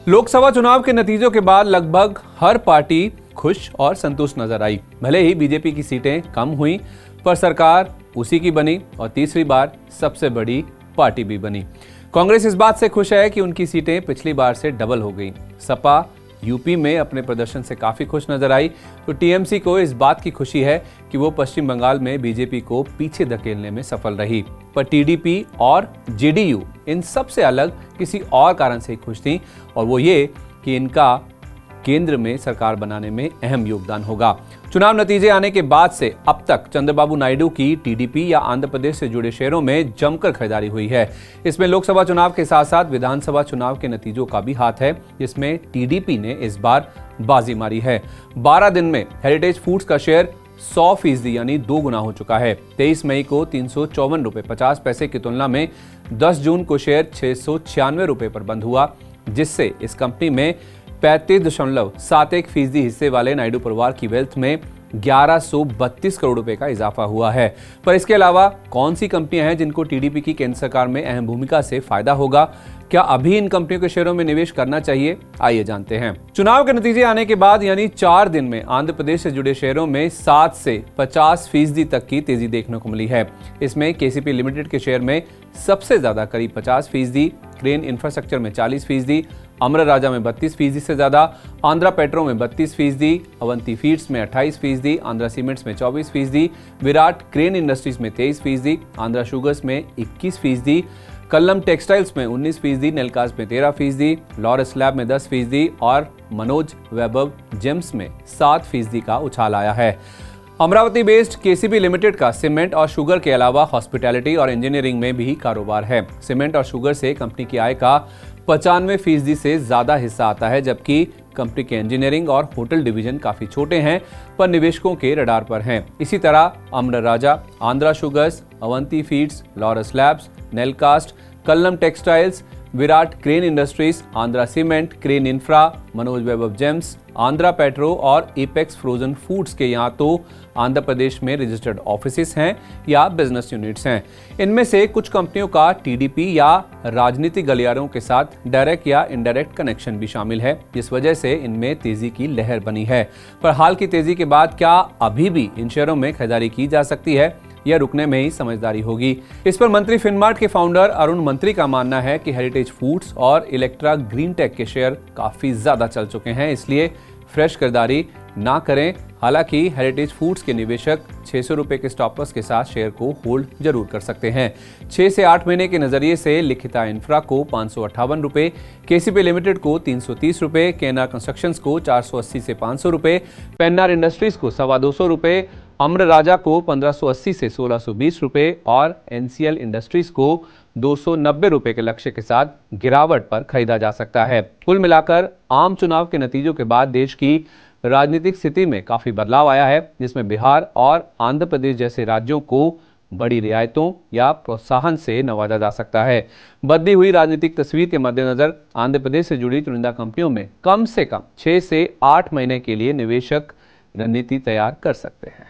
लोकसभा चुनाव के नतीजों के बाद लगभग हर पार्टी खुश और संतुष्ट नजर आई। भले ही बीजेपी की सीटें कम हुई, पर सरकार उसी की बनी और तीसरी बार सबसे बड़ी पार्टी भी बनी। कांग्रेस इस बात से खुश है कि उनकी सीटें पिछली बार से डबल हो गई। सपा यूपी में अपने प्रदर्शन से काफी खुश नजर आई, तो टीएमसी को इस बात की खुशी है कि वो पश्चिम बंगाल में बीजेपी को पीछे धकेलने में सफल रही। पर टीडीपी और जेडीयू इन सब से अलग किसी और कारण से खुश थी, और वो ये कि इनका केंद्र में सरकार बनाने में अहम योगदान होगा। चुनाव नतीजे आने के बाद से अब तक चंद्रबाबू नायडू की टीडीपी या आंध्र प्रदेश से जुड़े शहरों में जमकर खरीदारी हुई है। इसमें लोकसभा चुनाव के साथ साथ विधानसभा चुनाव के नतीजों का भी हाथ है, जिसमें टीडीपी ने इस बार बाजी मारी है। 12 दिन में हेरिटेज फूड्स का शेयर 100% यानी 2 गुना हो चुका है। 23 मई को 354 रुपए 50 पैसे की तुलना में 10 जून को शेयर 696 रुपए पर बंद हुआ, जिससे इस कंपनी में 35.71% हिस्से वाले नायडू परिवार की वेल्थ में 1132 करोड़ रुपए का इजाफा हुआ है। पर इसके अलावा कौन सी कंपनियां हैं जिनको टीडीपी की केंद्र सरकार में अहम भूमिका से फायदा होगा? क्या अभी इन कंपनियों के शेयरों में निवेश करना चाहिए? आइए जानते हैं। चुनाव के नतीजे आने के बाद यानी 4 दिन में आंध्र प्रदेश से जुड़े शेयरों में 7 से 50% तक की तेजी देखने को मिली है। इसमें केसीपी लिमिटेड के शेयर में सबसे ज्यादा करीब 50%, क्रेन इंफ्रास्ट्रक्चर में 40%, अमर राजा में 32% से ज्यादा, आंध्रा पेट्रो में 32%, अवंती फीड्स में 28%, आंध्रा सीमेंट्स में 24%, विराट क्रेन इंडस्ट्रीज में 23%, आंध्रा शुगर्स में 21%, कल्लम टेक्सटाइल्स में 19%, नेलकास्ट में 13%, लॉरस लैब में 10% और मनोज वैभव जेम्स में 7% का उछाल आया है। अमरावती बेस्ड केसीपी लिमिटेड का सीमेंट और शुगर के अलावा हॉस्पिटैलिटी और इंजीनियरिंग में भी कारोबार है। सीमेंट और शुगर से कंपनी की आय का 95% से ज्यादा हिस्सा आता है, जबकि कंपनी के इंजीनियरिंग और होटल डिवीजन काफी छोटे हैं पर निवेशकों के रडार पर हैं। इसी तरह Amara Raja, Andhra sugars, Avanti feeds, Laurus labs, Nelcast, Kallam textiles, Virat crane industries, Andhra cement, crane infra, Manoj Vaibhav gems, Andhra petro और एपेक्स फ्रोजन फूड्स के यहाँ तो आंध्र प्रदेश में रजिस्टर्ड ऑफिसेस हैं या बिजनेस यूनिट्स हैं। इनमें से कुछ कंपनियों का टीडीपी या राजनीतिक गलियारों के साथ डायरेक्ट या इनडायरेक्ट कनेक्शन भी शामिल है, जिस वजह से इनमें तेजी की लहर बनी है। पर हाल की तेजी के बाद क्या अभी भी इन शेयरों में खरीदारी की जा सकती है या रुकने में ही समझदारी होगी? इस पर मंत्री फिनमार्ट के फाउंडर अरुण मंत्री का मानना है कि हेरिटेज फूड्स और इलेक्ट्रा ग्रीन टेक के शेयर काफी ज्यादा चल चुके हैं, इसलिए फ्रेश खरीदारी ना करें। हालांकि हेरिटेज फूड्स के निवेशक 600 रुपए के स्टॉप लॉस के साथ शेयर को होल्ड जरूर कर सकते हैं। 6 से 8 महीने के नजरिए से लिखिता इंफ्रा को 558 रुपए, केसीपी लिमिटेड को 330 रुपए, केएनआर कंस्ट्रक्शंस को 480 से 500 रुपए, पेन्नार इंडस्ट्रीज को 225 रुपए, अमर राजा को 1580 से 1620 रुपए और एनसीएल इंडस्ट्रीज को 290 रुपए के लक्ष्य के साथ गिरावट पर खरीदा जा सकता है। कुल मिलाकर आम चुनाव के नतीजों के बाद देश की राजनीतिक स्थिति में काफी बदलाव आया है, जिसमें बिहार और आंध्र प्रदेश जैसे राज्यों को बड़ी रियायतों या प्रोत्साहन से नवाजा जा सकता है। बदली हुई राजनीतिक तस्वीर के मद्देनजर आंध्र प्रदेश से जुड़ी चुनिंदा कंपनियों में कम से कम 6 से 8 महीने के लिए निवेशक रणनीति तैयार कर सकते हैं।